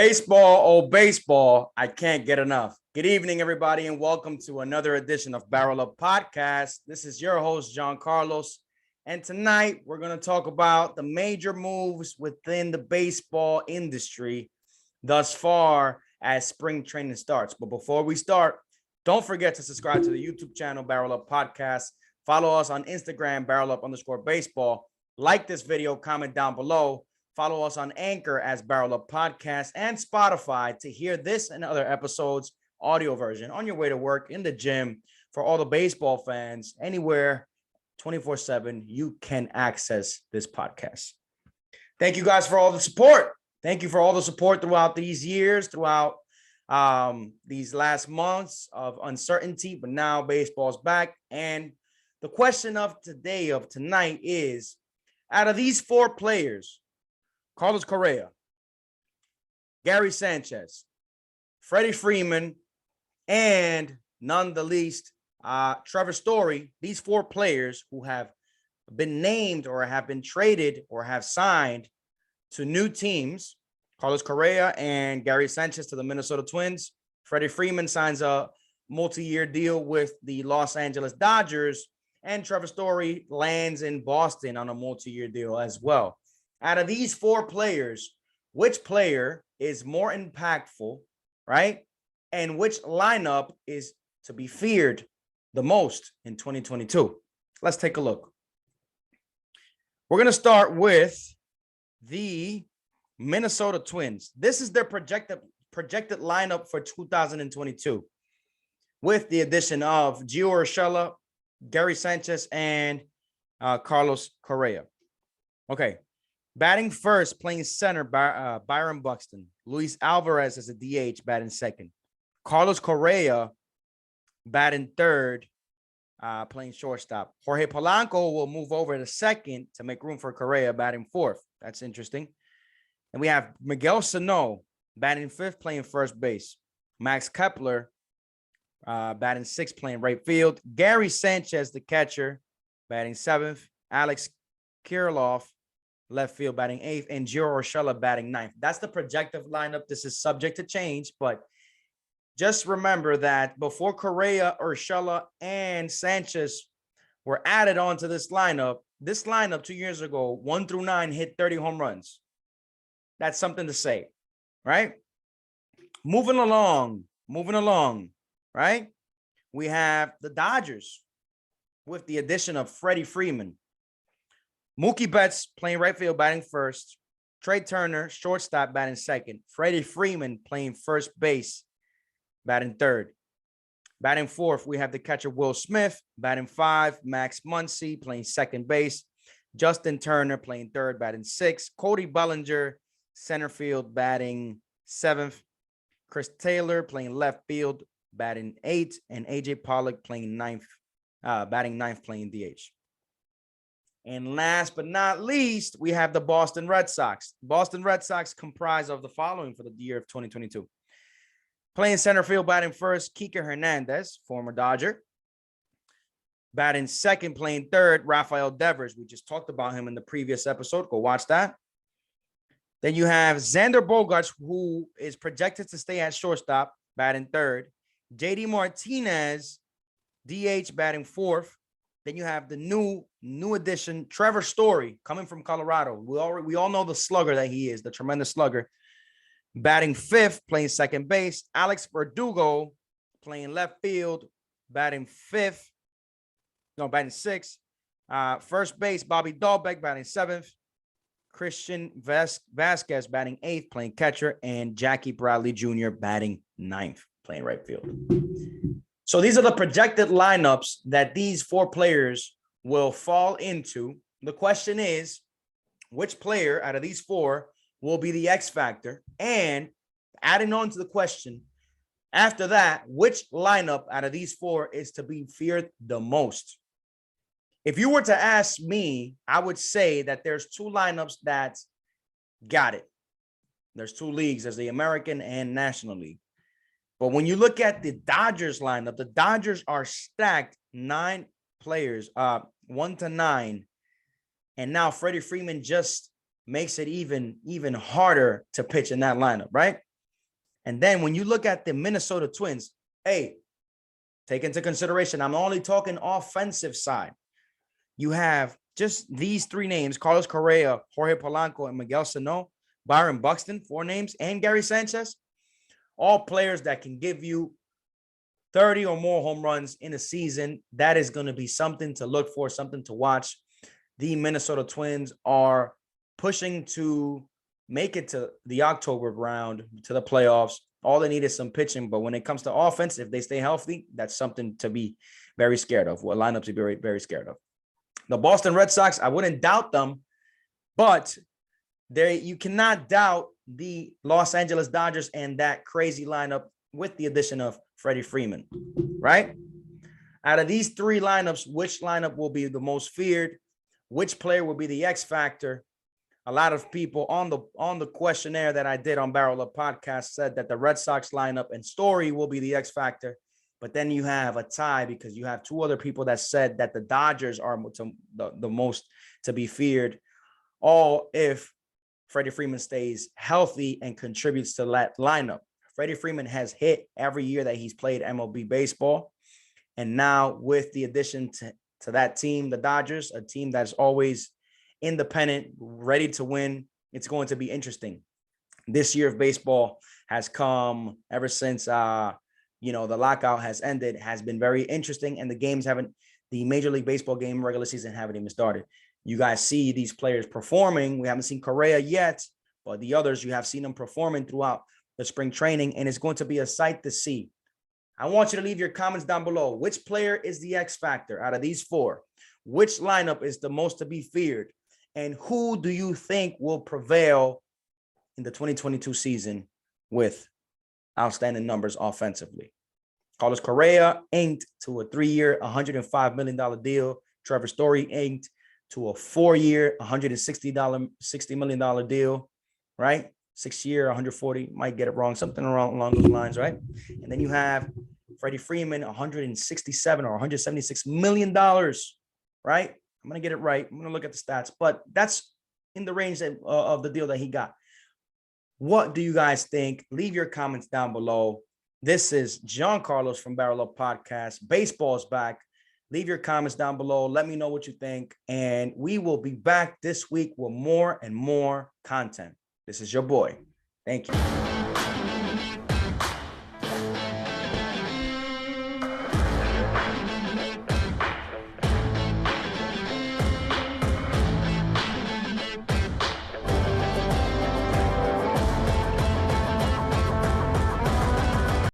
Baseball, oh baseball, I can't get enough. Good evening, everybody, and welcome to another edition of BarrelUp Podcast. This is your host, John Carlos, and tonight we're going to talk about the major moves within the baseball industry thus far as spring training starts. But before we start, don't forget to subscribe to the YouTube channel, BarrelUp Podcast. Follow us on Instagram, BarrelUp_baseball. Like this video, comment down below. Follow us on Anchor as BarrelUp Podcast and Spotify to hear this and other episodes, audio version, on your way to work, in the gym. For all the baseball fans, anywhere, 24/7, you can access this podcast. Thank you guys for all the support. Thank you for all the support throughout these years, throughout these last months of uncertainty. But now baseball's back. And the question of tonight is, out of these four players, Carlos Correa, Gary Sanchez, Freddie Freeman, and none the least, Trevor Story, these four players who have been named or have been traded or have signed to new teams, Carlos Correa and Gary Sanchez to the Minnesota Twins. Freddie Freeman signs a multi-year deal with the Los Angeles Dodgers, and Trevor Story lands in Boston on a multi-year deal as well. Out of these four players, which player is more impactful, right? And which lineup is to be feared the most in 2022? Let's take a look. We're going to start with the Minnesota Twins. This is their projected lineup for 2022 with the addition of Gio Urshela, Gary Sanchez, and Carlos Correa. Okay. Batting first, playing center, Byron Buxton. Luis Alvarez as a DH, batting second. Carlos Correa batting third, playing shortstop. Jorge Polanco will move over to second to make room for Correa, batting fourth. That's interesting. And we have Miguel Sano batting fifth, playing first base. Max Kepler batting sixth, playing right field. Gary Sanchez, the catcher, batting seventh. Alex Kirilloff, left field, batting eighth, and Gio Urshela batting ninth. That's the projected lineup. This is subject to change, but just remember that before Correa, Urshela, and Sanchez were added onto this lineup 2 years ago, 1 through 9, hit 30 home runs. That's something to say, right? Moving along, right? We have the Dodgers with the addition of Freddie Freeman. Mookie Betts playing right field, batting first. Trey Turner, shortstop, batting second. Freddie Freeman playing first base, batting third. Batting fourth, we have the catcher Will Smith. Batting five, Max Muncy playing second base. Justin Turner playing third, batting sixth. Cody Bellinger, center field, batting seventh. Chris Taylor playing left field, batting eighth. And AJ Pollock playing ninth, batting ninth, playing DH. And last but not least, we have the Boston Red Sox. Boston Red Sox comprise of the following for the year of 2022. Playing center field, batting first, Kike Hernandez, former Dodger. Batting second, playing third, Rafael Devers. We just talked about him in the previous episode. Go watch that. Then you have Xander Bogaerts, who is projected to stay at shortstop, batting third. JD Martinez, DH, batting fourth. Then you have the new addition, Trevor Story, coming from Colorado. We all know the slugger that he is, the tremendous slugger. Batting fifth, playing second base. Alex Verdugo playing left field, batting sixth. First base, Bobby Dahlbeck batting seventh. Christian Vasquez batting eighth, playing catcher. And Jackie Bradley Jr. batting ninth, playing right field. So these are the projected lineups that these four players will fall into. The question is, which player out of these four will be the X factor? And adding on to the question, after that, which lineup out of these four is to be feared the most? If you were to ask me, I would say that there's two lineups that got it. There's two leagues. There's the American and National League. But when you look at the Dodgers lineup, the Dodgers are stacked 9 players, 1 to 9. And now Freddie Freeman just makes it even harder to pitch in that lineup, right? And then when you look at the Minnesota Twins, hey, take into consideration, I'm only talking offensive side. You have just these three names: Carlos Correa, Jorge Polanco, and Miguel Sano, Byron Buxton, 4 names, and Gary Sanchez, all players that can give you 30 or more home runs in a season. That is going to be something to look for, something to watch. The Minnesota Twins are pushing to make it to the October round, to the playoffs. All they need is some pitching. But when it comes to offense, if they stay healthy, that's something to be very scared of. What lineups to be very, very scared of. The Boston Red Sox, I wouldn't doubt them, but you cannot doubt the Los Angeles Dodgers and that crazy lineup with the addition of Freddie Freeman, right? Out of these 3 lineups, which lineup will be the most feared? Which player will be the X factor? A lot of people on the questionnaire that I did on BarrelUp Podcast said that the Red Sox lineup and Story will be the X factor. But then you have a tie because you have 2 other people that said that the Dodgers are the most to be feared, all if Freddie Freeman stays healthy and contributes to that lineup. Freddie Freeman has hit every year that he's played MLB baseball. And now with the addition to that team, the Dodgers, a team that's always independent, ready to win, it's going to be interesting. This year of baseball has come ever since the lockout has ended, has been very interesting, and the Major League Baseball game regular season haven't even started. You guys see these players performing. We haven't seen Correa yet, but the others, you have seen them performing throughout the spring training, and it's going to be a sight to see. I want you to leave your comments down below. Which player is the X factor out of these 4? Which lineup is the most to be feared? And who do you think will prevail in the 2022 season with outstanding numbers offensively? Carlos Correa inked to a 3-year, $105 million deal. Trevor Story inked to a 4-year, $160 million deal, right? 6-year, 140, might get it wrong, something along those lines, right? And then you have Freddie Freeman, $167 or $176 million, right? I'm going to get it right. I'm going to look at the stats, but that's in the range of the deal that he got. What do you guys think? Leave your comments down below. This is John Carlos from BarrelUp Podcast. Baseball's back. Leave your comments down below. Let me know what you think. And we will be back this week with more and more content. This is your boy. Thank you.